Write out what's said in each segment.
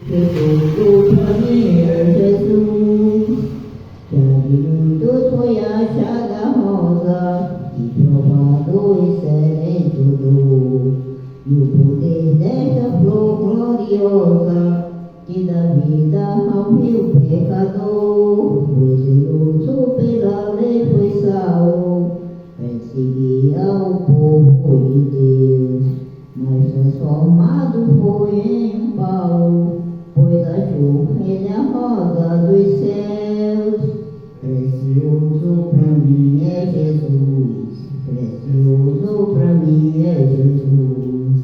que tudo pra mim é Jesus. Já de muitos foi a chaga rosa, e provado e excelente odor, e o poder desta flor gloriosa, que dá vida ao meu pecador. Foi zeloso pela lei, foi salvo, perseguia o povo de Deus, mas transformado foi em pau, pois achou ele a rosa dos céus. Precioso pra mim é Jesus, precioso pra mim é Jesus.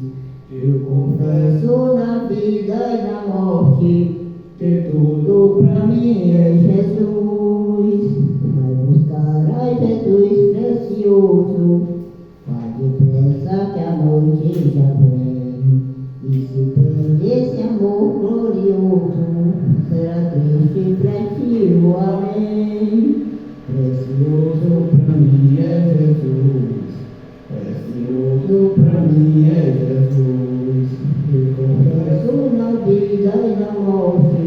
Eu confesso na vida e na morte, que tudo pra mim é Jesus. Vai buscar a Jesus precioso, vai depressa que a noite já vem, e se perde esse amor glorioso, será triste pra ti o além. Precioso pra mim é Jesus, precioso pra mim é Jesus. Eu confesso na vida e na morte,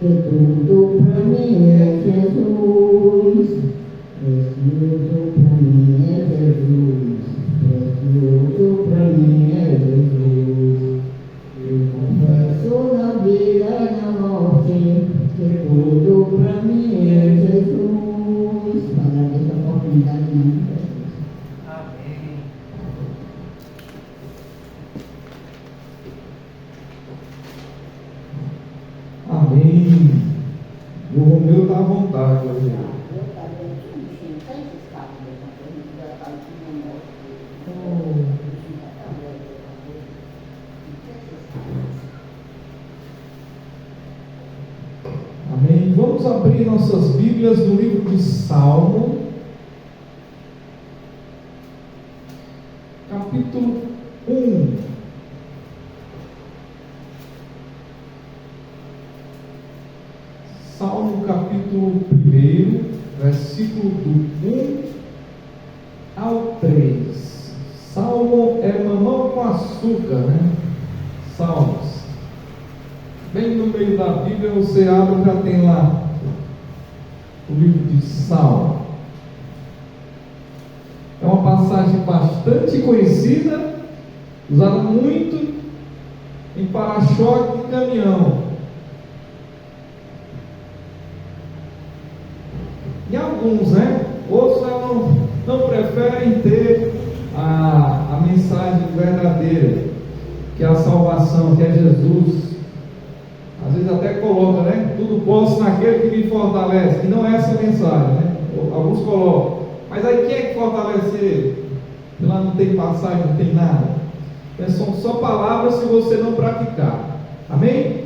que tudo pra mim é Jesus. Precioso pra mim é Jesus, precioso pra mim é Jesus. Eu confesso na vida e na morte, que tudo pra mim é Jesus. Agradeço a oportunidade de mim. Amém. Amém. O Romeu está à vontade hoje. Amém. Vamos abrir nossas Bíblias no livro de Salmo, capítulo 1. Salmo capítulo 1, versículo do 1 ao 3. Salmo é mamão com açúcar, né? Salmos. Bem no meio da Bíblia você abre, já tem lá o livro de Salmo. É uma passagem bastante conhecida, usada muito em para-choque de caminhão. E alguns, né? Outros não preferem ter a mensagem verdadeira, que é a salvação, que é Jesus. Às vezes até coloca, né? Tudo posso naquele que me fortalece. E não é essa a mensagem, né? Alguns colocam. Mas aí quem é que fortalece ele? Lá não tem passagem, não tem nada. São só palavras se você não praticar. Amém?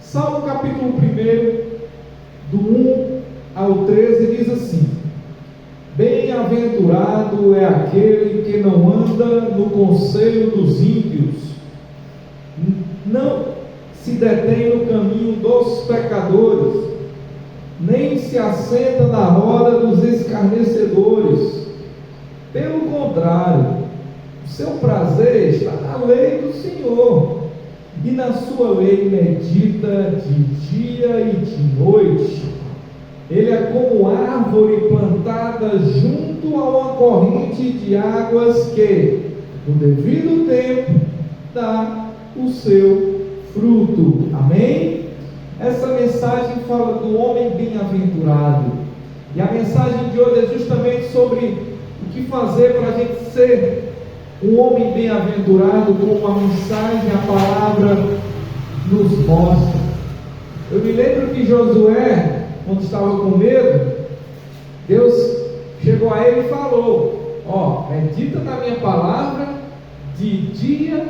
Salmo capítulo 1, do 1 ao 13, diz assim: Bem-aventurado é aquele que não anda no conselho dos ímpios, não se detém no caminho dos pecadores, nem se assenta na roda dos escarnecedores. Pelo contrário, o seu prazer está na lei do Senhor, e na sua lei medita de dia e de noite. Ele é como árvore plantada junto a uma corrente de águas que, no devido tempo, dá o seu fruto. Amém? Essa mensagem fala do homem bem-aventurado. E a mensagem de hoje é justamente sobre o que fazer para a gente ser um homem bem-aventurado, como a mensagem, a palavra nos mostra. Eu me lembro que Josué, quando estava com medo, Deus chegou a ele e falou: medita na minha palavra de dia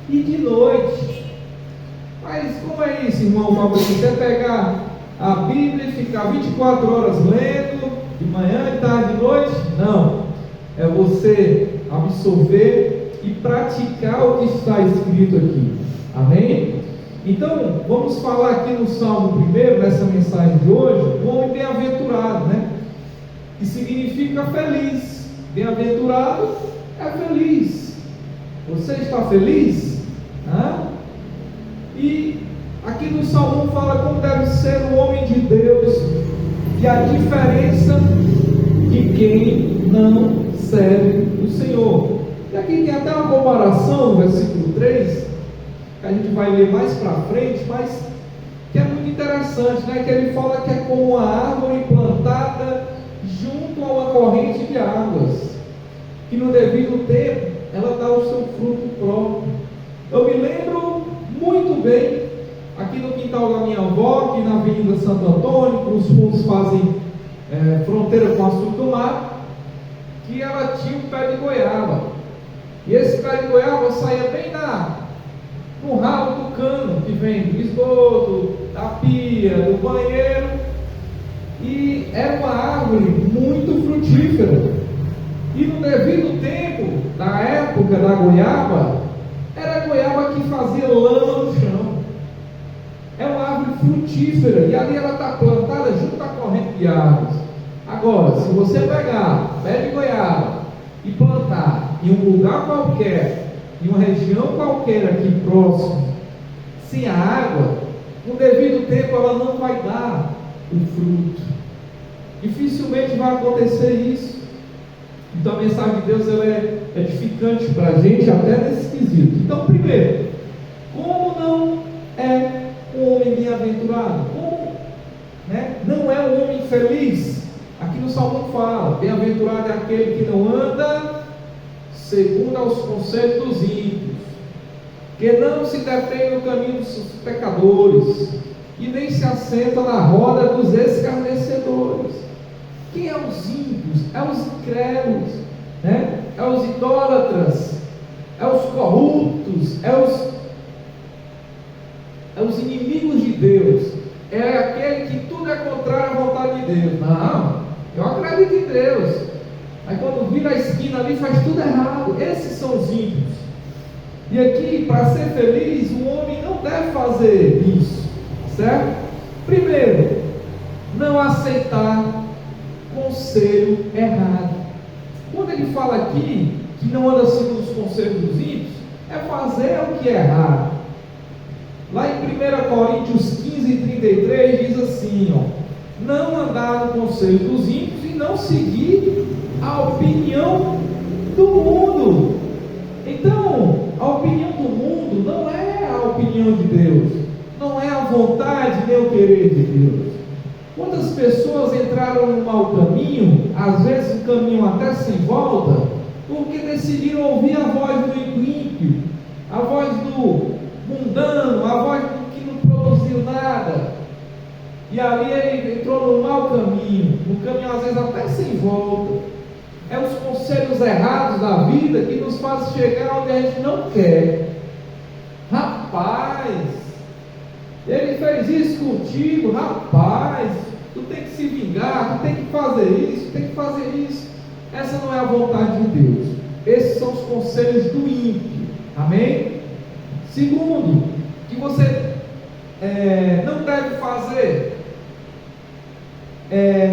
e de noite. Mas como é isso, irmão Fabrício? Você pegar a Bíblia e ficar 24 horas lendo, de manhã, de tarde, de noite? Não. É você absorver e praticar o que está escrito aqui. Amém? Então, vamos falar aqui no Salmo 1, nessa mensagem de hoje, o homem bem-aventurado, né? Que significa feliz. Bem-aventurado é feliz. Você está feliz? E Aqui no Salmo fala como deve ser o homem de Deus e a diferença de quem não serve o Senhor. E aqui tem até uma comparação no versículo 3, que a gente vai ler mais para frente, mas que é muito interessante, né? Que ele fala que é como uma árvore plantada junto a uma corrente de águas, que no devido tempo ela dá o seu fruto próprio. Eu me lembro muito bem, aqui no quintal da minha avó, aqui na Avenida Santo Antônio, que os fundos fazem fronteira com a Sul do Mar, que ela tinha um pé de goiaba, e esse pé de goiaba saía bem no ralo do cano, que vem do esgoto, da pia, do banheiro, e era uma árvore muito frutífera, e no devido tempo, na época da goiaba, era a goiaba que fazia lama no chão. É uma árvore frutífera, e ali ela está plantada junto à corrente de águas. Agora, se você pegar pé de goiaba e plantar em um lugar qualquer, em uma região qualquer aqui próximo, sem a água, no devido tempo ela não vai dar o fruto. Dificilmente vai acontecer isso. Então a mensagem de Deus ela é edificante para a gente até nesse quesito. Então, primeiro, como não é um homem bem-aventurado? Como, né? Não é um homem feliz? Aqui no Salmo fala: bem-aventurado é aquele que não anda segundo aos conselhos dos ímpios, que não se detém no caminho dos pecadores, e nem se assenta na roda dos escarnecedores. Quem é os ímpios? É os incrédulos, né? É os idólatras, é os corruptos, é os inimigos de Deus, é aquele que tudo é contrário à vontade de Deus. Não, eu acredito em Deus, mas quando vira a esquina ali faz tudo errado. Esses são os ímpios. E aqui, para ser feliz, o homem não deve fazer isso, certo? Primeiro, não aceitar conselho errado. Quando ele fala aqui que não anda segundo os conselhos dos ímpios, é fazer o que é errado. Lá em 1 Coríntios 15:33 diz assim, ó: não andar no conselho dos ímpios e não seguir a opinião do mundo. Então, a opinião do mundo não é a opinião de Deus, não é a vontade nem o querer de Deus. Quantas pessoas entraram no mau caminho, às vezes um caminho até sem volta, porque decidiram ouvir a voz do ímpio, a voz do mundano, a voz do que não produziu nada, e ali ele entrou no mau caminho, no caminho às vezes até sem volta. É os conselhos errados da vida que nos fazem chegar onde a gente não quer. Rapaz, ele fez isso contigo, rapaz, tu tem que se vingar, tu tem que fazer isso, tu tem que fazer isso. Essa não é a vontade de Deus. Esses são os conselhos do ímpio. Amém? Segundo, que você não deve fazer,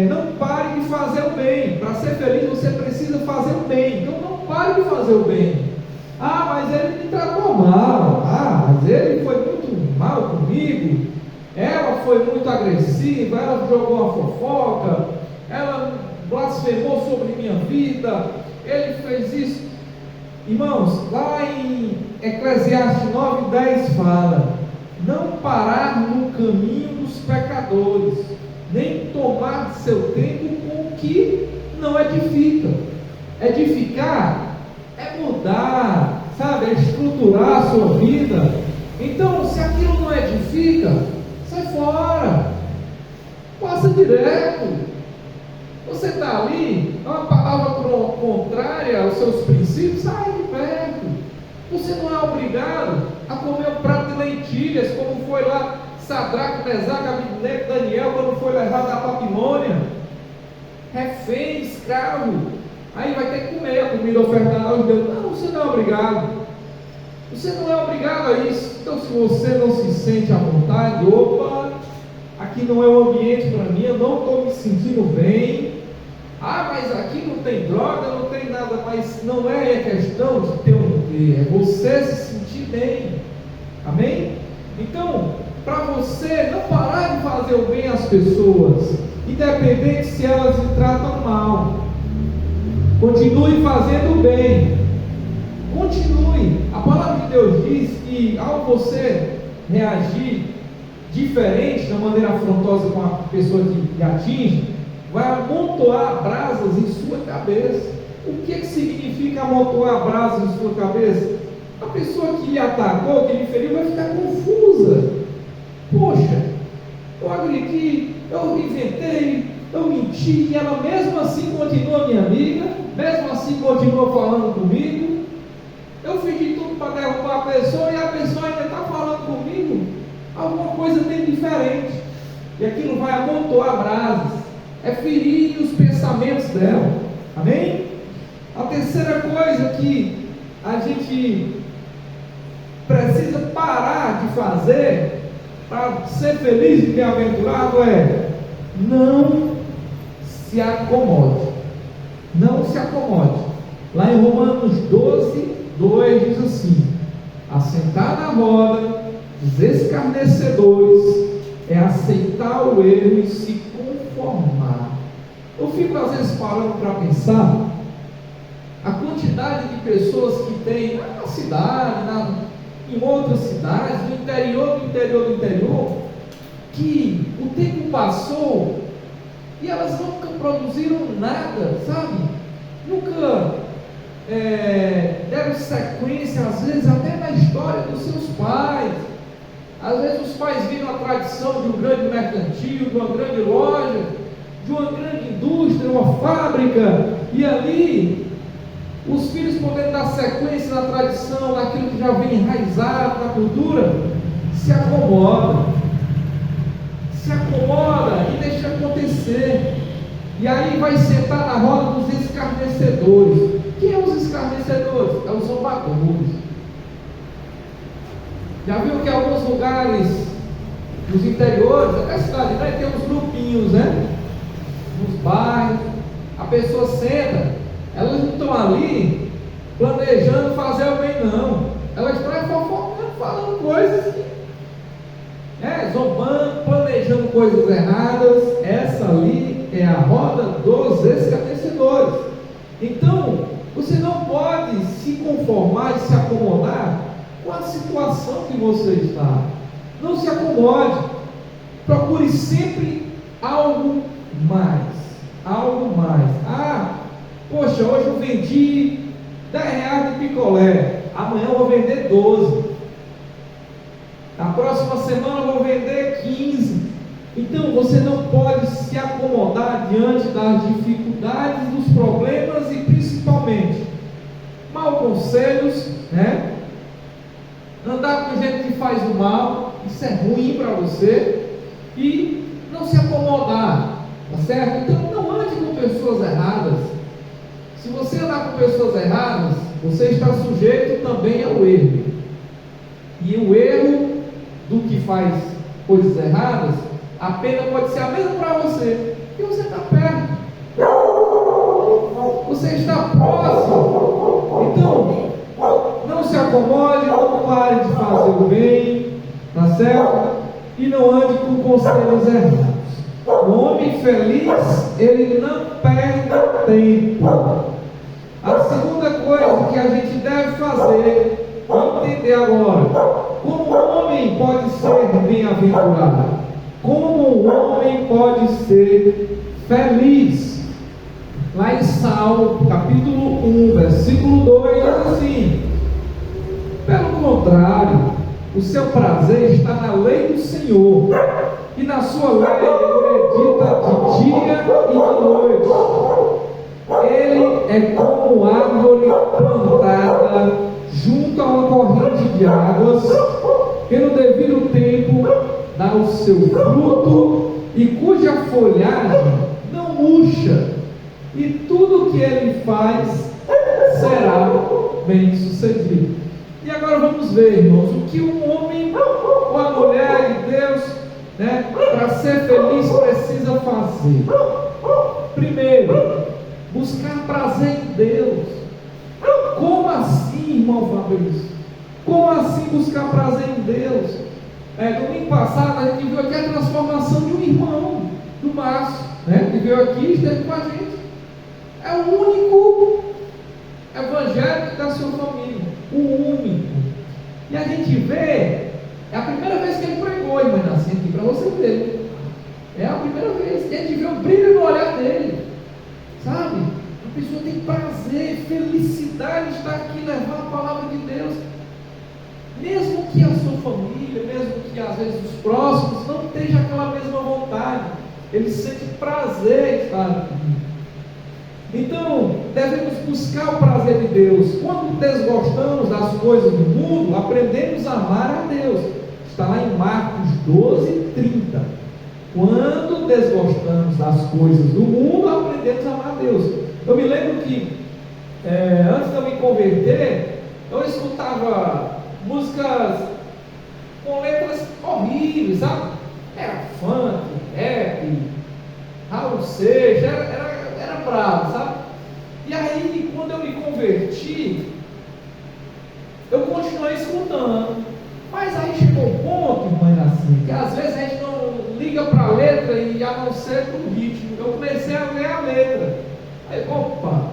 não pare de fazer o bem. Para ser feliz você precisa fazer o bem. Então não pare de fazer o bem. Ah, mas ele me tratou mal. Ah, mas ele foi muito mal comigo. Ela foi muito agressiva. Ela jogou uma fofoca. Ela blasfemou sobre minha vida. Ele fez isso. Irmãos, lá em Eclesiastes 9:10 fala: não parar no caminho dos pecadores, nem tomar seu tempo com o que não edifica. Edificar é mudar, sabe? É estruturar a sua vida. Então, se aquilo não edifica, sai fora, passa direto. Você está ali, é uma palavra contrária aos seus princípios, sai de perto. Você não é obrigado a comer um prato de lentilhas, como foi lá Sadraque, Mesaque, Abednego, Daniel, quando foi levado à Babilônia, refém, escravo. Aí vai ter que comer a comida ofertada aos deuses. Não, você não é obrigado. Você não é obrigado a isso. Então, se você não se sente à vontade, opa, aqui não é o ambiente para mim, eu não estou me sentindo bem. Ah, mas aqui não tem droga, não tem nada. Mas não é a questão de ter ou não ter, é você se sentir bem. Amém? Então, para você não parar de fazer o bem às pessoas, independente se elas lhe tratam mal. Continue fazendo o bem. Continue. A palavra de Deus diz que ao você reagir diferente, da maneira afrontosa com a pessoa que lhe atinge, vai amontoar brasas em sua cabeça. O que significa amontoar brasas em sua cabeça? A pessoa que lhe atacou, que lhe feriu, vai ficar confusa. Poxa, eu agredi, eu inventei, eu menti, e ela mesmo assim continua minha amiga, mesmo assim continua falando comigo. Eu fiz de tudo para derrubar a pessoa e a pessoa ainda está falando comigo. Alguma coisa tem diferente. E aquilo vai amontoar brasas, é ferir os pensamentos dela. Amém? A terceira coisa que a gente precisa parar de fazer para ser feliz e bem-aventurado é: não se acomode. Não se acomode. Lá em Romanos 12, 2 diz assim: assentar na roda dos escarnecedores é aceitar o erro e se conformar. Eu fico às vezes parando para pensar a quantidade de pessoas que tem na cidade, em outras cidades, no interior, que o tempo passou e elas nunca produziram nada, sabe? Nunca deram sequência, às vezes até na história dos seus pais. Às vezes os pais viram a tradição de um grande mercantil, de uma grande loja, de uma grande indústria, uma fábrica, e ali os filhos podendo dar sequência na tradição, naquilo que já vem enraizado na cultura, se acomoda e deixa acontecer, e aí vai sentar na roda dos escarnecedores. Quem é os escarnecedores? É os zombadores. Já viu que em alguns lugares, nos interiores, até a cidade, né, tem uns grupinhos, né? Nos bairros, a pessoa senta, elas não estão ali planejando fazer o bem, não. Elas estão fofocando, falando coisas que, zombando, planejando coisas erradas. Essa ali é a roda dos escarnecedores. Então, você não pode se conformar e se acomodar com a situação que você está. Não se acomode. Procure sempre algo mais. Poxa, hoje eu vendi R$10 de picolé, amanhã eu vou vender 12. Na próxima semana eu vou vender 15. Então você não pode se acomodar diante das dificuldades, dos problemas e principalmente maus conselhos, andar com gente que faz o mal, isso é ruim para você, e não se acomodar, tá certo? Então não ande com pessoas erradas. Se você andar com pessoas erradas, você está sujeito também ao erro, e o erro do que faz coisas erradas, a pena pode ser a mesma para você, porque você está perto, você está próximo. Então não se acomode, não pare de fazer o bem, tá certo? E não ande com conselhos errados. O homem feliz, ele não perde tempo. A segunda coisa que a gente deve fazer, entender agora, como o homem pode ser bem-aventurado, como o homem pode ser feliz. Lá em Salmo, capítulo 1, versículo 2, diz assim: pelo contrário, o seu prazer está na lei do Senhor, e na sua lei ele medita de dia e de noite. Ele é como árvore plantada junto a uma corrente de águas, que no devido tempo dá o seu fruto, e cuja folhagem não murcha, e tudo que ele faz será bem sucedido. E agora vamos ver, irmãos, o que um homem ou a mulher de Deus, para ser feliz precisa fazer. Primeiro, buscar prazer em Deus. Como assim, irmão Fabrício? Como assim buscar prazer em Deus? Domingo passado a gente viu aqui a transformação de um irmão, do Márcio, né? Que veio aqui e esteve com a gente. É o único evangélico da sua família, o único. E a gente vê, é a primeira vez que ele pregou, irmã Inácia, aqui para você ver. É a primeira vez que a gente vê o brilho no olhar dele, sabe? A pessoa tem prazer, felicidade de estar aqui levando a palavra de Deus. Mesmo que a sua família, mesmo que às vezes os próximos não estejam aquela mesma vontade, ele sente prazer em estar aqui. Então, devemos buscar o prazer de Deus. Quando desgostamos das coisas do mundo, aprendemos a amar a Deus. Está lá em Marcos 12:30. Quando desgostamos das coisas do mundo, aprendemos a amar a Deus. Eu me lembro que, antes de eu me converter, eu escutava músicas com letras horríveis, sabe? Era funk, rap, Raul Seixas, era bravo, sabe? E aí, quando eu me converti, eu continuei escutando. Mas aí chegou um ponto, mãe, assim, que às vezes a gente não liga para a letra e a não ser para o ritmo. Eu comecei a ler a letra. Aí, opa,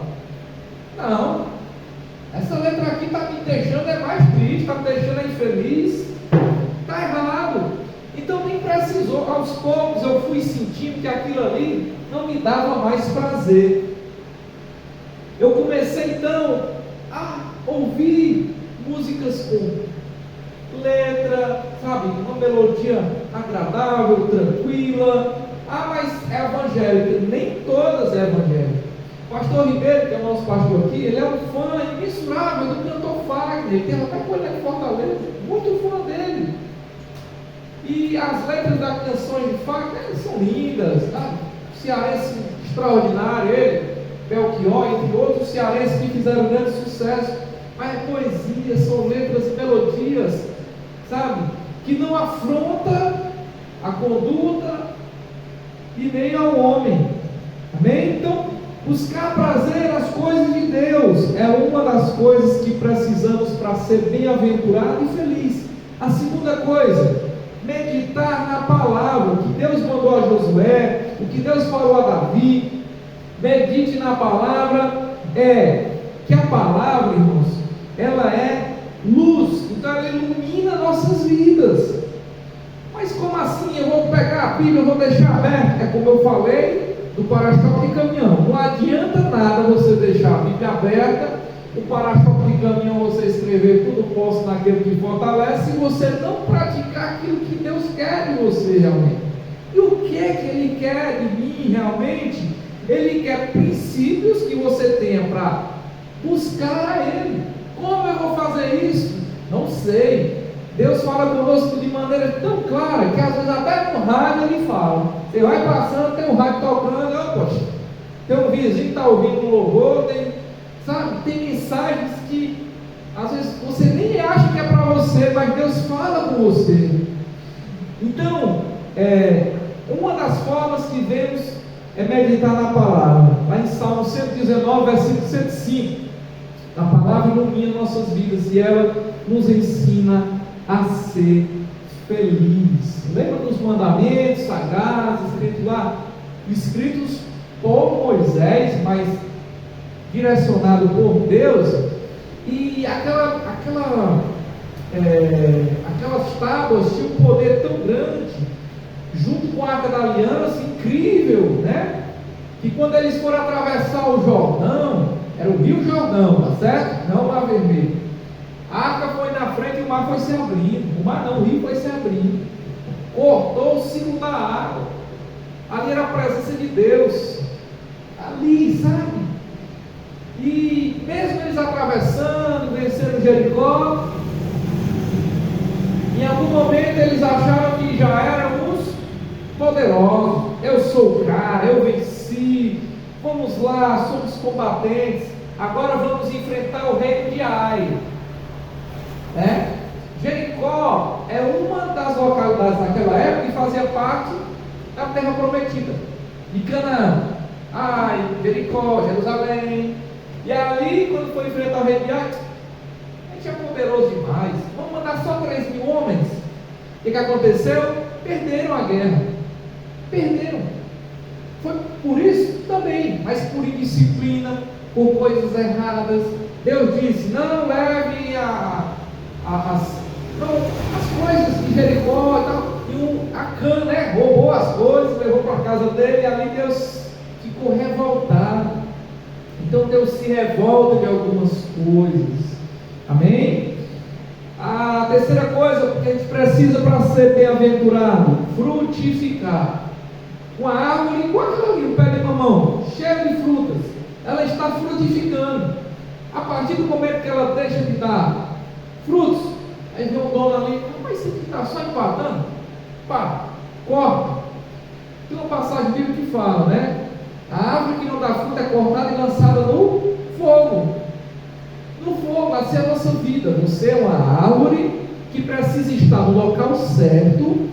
não, essa letra aqui está me deixando mais triste, está me deixando infeliz, está errado. Então nem precisou, aos poucos eu fui sentindo que aquilo ali não me dava mais prazer. Eu comecei então a ouvir músicas com letra, sabe, uma melodia agradável, tranquila. Mas é evangélica, nem todas é evangélica. O pastor Ribeiro, que é o nosso pastor aqui, ele é um fã imensurável do cantor Fagner, ele tem até colher em Fortaleza, muito fã dele. E as letras das canções de Fagner são lindas, sabe? Cearense extraordinário, ele, Belchior, entre outros cearenses que fizeram grande sucesso. Mas é poesia, são letras, melodias, sabe? Que não afronta a conduta e nem ao homem. Amém? Então, buscar prazer nas coisas de Deus é uma das coisas que precisamos para ser bem-aventurado e feliz. A segunda coisa, meditar na palavra, o que Deus mandou a Josué, o que Deus falou a Davi. Medite na palavra, que a palavra, irmãos, ela é luz, então ela ilumina nossas vidas. Mas como assim? Eu vou pegar a Bíblia, eu vou deixar aberta? É como eu falei do para-choque de caminhão. Não adianta nada você deixar a Bíblia aberta, o para-choque de caminhão você escrever tudo posso naquele que fortalece, se você não praticar aquilo que Deus quer de você realmente. E o que é que Ele quer de mim realmente? Ele quer princípios que você tenha para buscar a Ele. Como eu vou fazer isso? Não sei. Deus fala conosco de maneira tão clara que às vezes até no rádio Ele fala. Você vai passando, tem um rádio tocando, poxa, tem um vizinho que está ouvindo um louvor, tem mensagens que às vezes você nem acha que é para você, mas Deus fala com você. Então, uma das formas que vemos é meditar na palavra. Lá em Salmo 119, versículo 105, a palavra ilumina nossas vidas e ela nos ensina a ser feliz. Lembra dos mandamentos sagrados escritos lá, escritos por Moisés, mas direcionado por Deus. E aquelas tábuas tinham um poder tão grande, junto com a Arca da Aliança, incrível, né? Que quando eles foram atravessar o Jordão, era o Rio Jordão, tá certo? Não o Mar Vermelho. A arca foi na frente e o mar foi se abrindo. O rio foi se abrindo. Cortou o ciclo da água. Ali era a presença de Deus. Ali, sabe? E mesmo eles atravessando, vencendo Jericó, em algum momento eles acharam que já eram os poderosos. Eu sou o cara, eu venci. Vamos lá, somos combatentes. Agora vamos enfrentar o reino de Ai. Jericó é uma das localidades naquela época que fazia parte da terra prometida, de Canaã. Ai, Jericó, Jerusalém. E ali, quando foi enfrentar o reino de Ai, a gente é poderoso demais. Vamos mandar só 3.000 homens. O que aconteceu? Perderam a guerra. Perderam. Foi por isso também, mas por indisciplina, por coisas erradas. Deus disse: não leve as coisas de Jericó e tal. E Acã, né, roubou as coisas, levou para a casa dele, e ali Deus ficou revoltado. Então Deus se revolta de algumas coisas. Amém? A terceira coisa que a gente precisa para ser bem-aventurado: frutificar. Uma árvore, igual um pé de mamão, cheio de frutas, ela está frutificando. A partir do momento que ela deixa de dar frutos, aí vem um dono ali: mas isso aqui está só empatando. Pá, corta. Tem uma passagem bíblica que fala, né? A árvore que não dá fruto é cortada e lançada no fogo. No fogo, assim é a nossa vida. Você é uma árvore que precisa estar no local certo,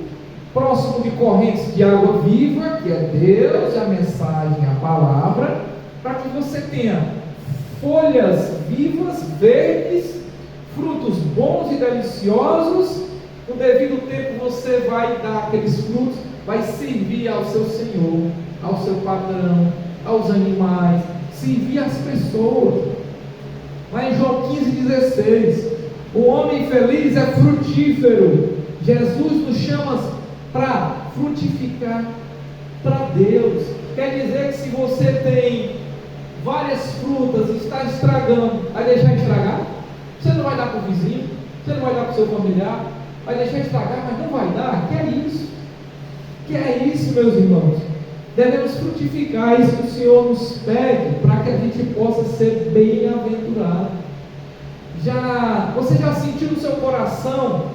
próximo de correntes de água viva, que é Deus, a mensagem, a palavra, para que você tenha folhas vivas, verdes, frutos bons e deliciosos. No devido tempo você vai dar aqueles frutos, vai servir ao seu Senhor, ao seu patrão, aos animais, servir às pessoas. Lá em João 15,16, o homem feliz é frutífero. Jesus nos chama para frutificar para Deus. Quer dizer que se você tem várias frutas e está estragando, vai deixar estragar? Você não vai dar para o vizinho, você não vai dar para o seu familiar, vai deixar estragar, mas não vai dar. Que é isso? Que é isso, meus irmãos? Devemos frutificar. Isso que o Senhor nos pede para que a gente possa ser bem-aventurado. Você já sentiu no seu coração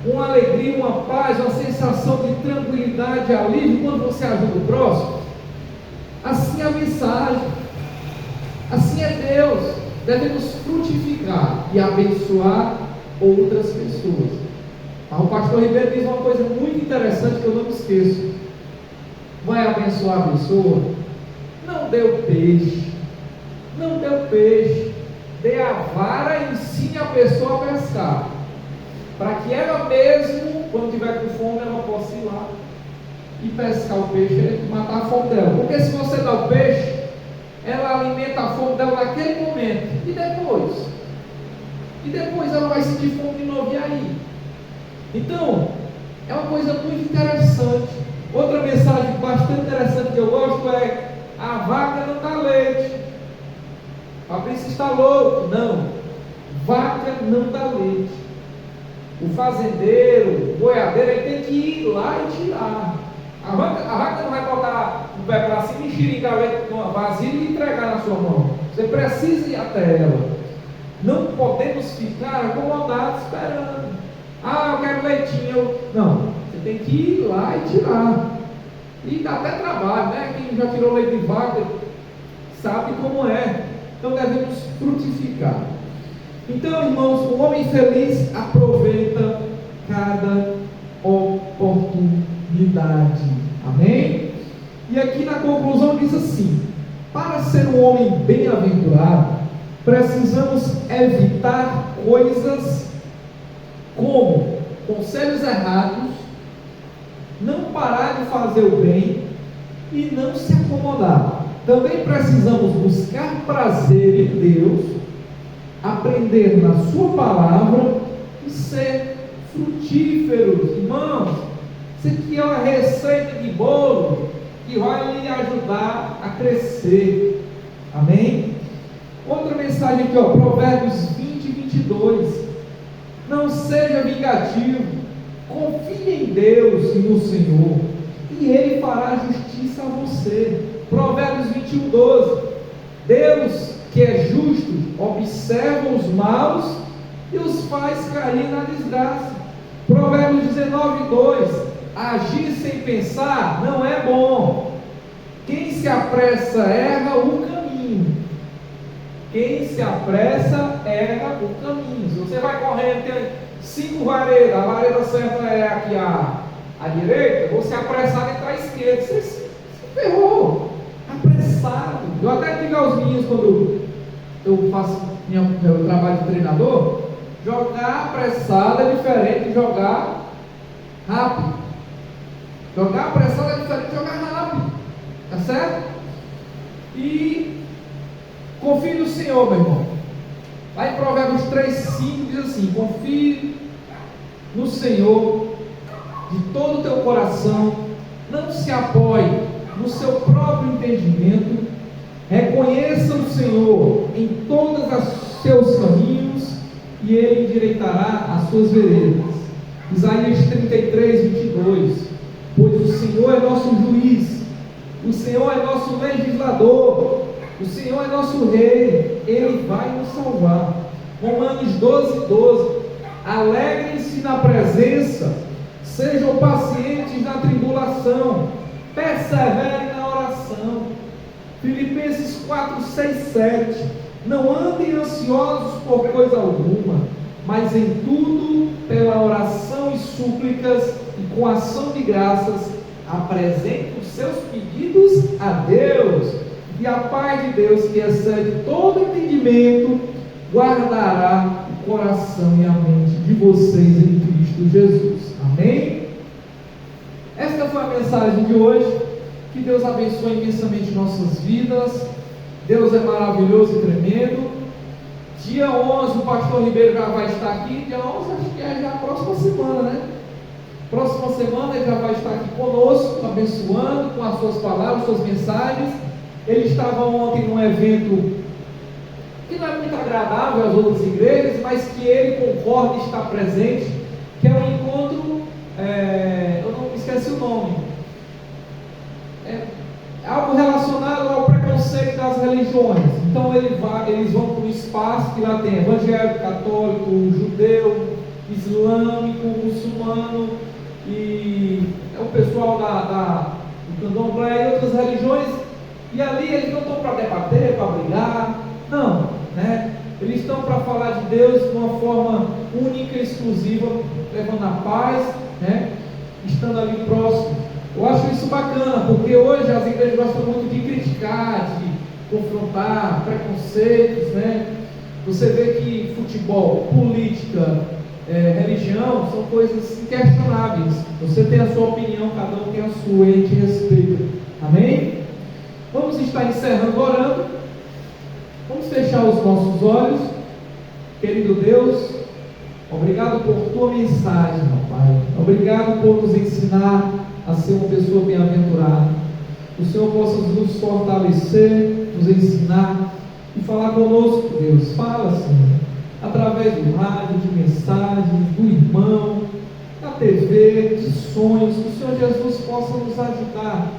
uma alegria, uma paz, uma sensação de tranquilidade e alívio quando você ajuda o próximo? Assim é a mensagem, assim é Deus. Devemos frutificar e abençoar outras pessoas. Mas o pastor Ribeiro diz uma coisa muito interessante que eu não me esqueço: vai abençoar a pessoa, não dê o peixe, não dê o peixe, dê a vara e ensine a pessoa a pescar, para que ela mesmo, quando tiver com fome, ela possa ir lá e pescar o peixe e matar a fome dela. Porque se você dá o peixe, ela alimenta a fome dela naquele momento, e depois ela vai sentir fome de novo, e aí? Então, é uma coisa muito interessante. Outra mensagem bastante interessante que eu gosto é: a vaca não dá leite. Fabrício está louco. Não, vaca não dá leite. O fazendeiro, o boiadeiro, ele tem que ir lá e tirar. A vaca não vai botar o pé para cima e enxerigar o leite numa vasilha e entregar na sua mão. Você precisa ir até ela. Não podemos ficar acomodados esperando. Eu quero leitinho. Não, você tem que ir lá e tirar. E dá até trabalho, né? Quem já tirou leite de vaca sabe como é. Então devemos frutificar. Então, irmãos, o homem feliz aproveita cada oportunidade. Amém? E aqui na conclusão diz assim: para ser um homem bem-aventurado, precisamos evitar coisas como conselhos errados, não parar de fazer o bem e não se acomodar. Também precisamos buscar prazer em Deus, aprender na sua palavra e ser frutíferos. Irmãos, isso aqui é uma receita de bolo que vai lhe ajudar a crescer. Amém? Outra mensagem aqui, Provérbios 20:22. Não seja vingativo, confie em Deus e no Senhor, e Ele fará justiça a você. Provérbios 21:12. Deus, que é justo, observa os maus e os faz cair na desgraça. Provérbios 19:2. Agir sem pensar não é bom. Quem se apressa erra o caminho. Quem se apressa erra o caminho. Se você vai correndo, tem 5 varetas, a vareta certa é aqui à direita, você é apressado entrar à esquerda, você se ferrou, apressado. Eu até digo aos meninos, quando eu faço meu trabalho de treinador, jogar apressado é diferente de jogar rápido. Jogar a pressão é diferente de jogar rápido. Tá certo? E confie no Senhor, meu irmão. Lá em Provérbios 3:5 diz assim: confie no Senhor de todo o teu coração, não se apoie no seu próprio entendimento, reconheça o Senhor em todos os seus caminhos e Ele endireitará as suas veredas. Isaías 33:22: pois o Senhor é nosso juiz, o Senhor é nosso legislador, o Senhor é nosso rei, Ele vai nos salvar. Romanos 12:12: alegrem-se na presença, sejam pacientes na tribulação, perseverem na oração. Filipenses 4:6-7: não andem ansiosos por coisa alguma, mas em tudo, pela oração e súplicas e com ação de graças, apresentem os seus pedidos a Deus, e a paz de Deus, que excede todo entendimento, guardará o coração e a mente de vocês em Cristo Jesus. Amém? Esta foi a mensagem de hoje. Que Deus abençoe imensamente nossas vidas. Deus é maravilhoso e tremendo. Dia 11 o pastor Ribeiro já vai estar aqui. Dia 11 acho que é já a próxima semana, né? Próxima semana ele já vai estar aqui conosco, abençoando com as suas palavras, suas mensagens. Ele estava ontem num evento que não é muito agradável às outras igrejas, mas que ele concorda e está presente, que é um encontro, eu não esqueci o nome, algo relacionado ao preconceito das religiões. Então eles vão para um espaço que lá tem evangélico, católico, judeu, islâmico, muçulmano, e é o pessoal do candomblé e outras religiões, e ali eles não estão para debater, para brigar, não, né? Eles estão para falar de Deus de uma forma única e exclusiva, levando a paz, né? Estando ali próximo. Eu acho isso bacana, porque hoje as igrejas gostam muito de criticar, de confrontar preconceitos, né? Você vê que futebol, política, religião são coisas inquestionáveis. Você tem a sua opinião, cada um tem a sua, e a gente respeita. Amém? Vamos estar encerrando orando. Vamos fechar os nossos olhos. Querido Deus, obrigado por tua mensagem, meu Pai. Obrigado por nos ensinar a ser uma pessoa bem-aventurada. Que o Senhor possa nos fortalecer, nos ensinar e falar conosco, Deus. Fala, Senhor, através do rádio, de mensagens, do irmão, da TV, de sonhos. Que o Senhor Jesus possa nos ajudar.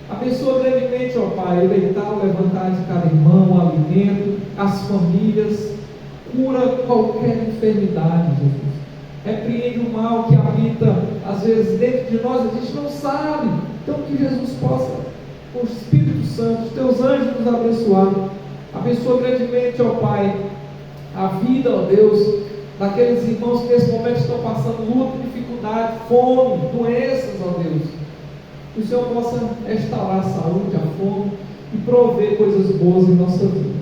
Abençoa grandemente, ó Pai, o deitar, o levantar de cada irmão, o alimento, as famílias. Cura qualquer enfermidade, Jesus. Repreende o mal que habita, às vezes, dentro de nós, a gente não sabe. Então, que Jesus possa, com o Espírito Santo, os teus anjos nos abençoar. Abençoa grandemente, ó Pai, a vida, ó Deus, daqueles irmãos que nesse momento estão passando luta, dificuldade, fome, doenças, ó Deus. Que o Senhor possa restaurar a saúde, a fome e prover coisas boas em nossa vida.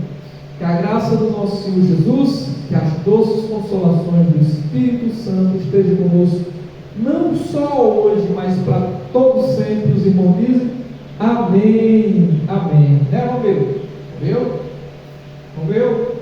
Que a graça do nosso Senhor Jesus, que as doces consolações do Espírito Santo estejam conosco, não só hoje, mas para todos sempre. Os irmãos dizem amém, amém. Romeu? Romeu?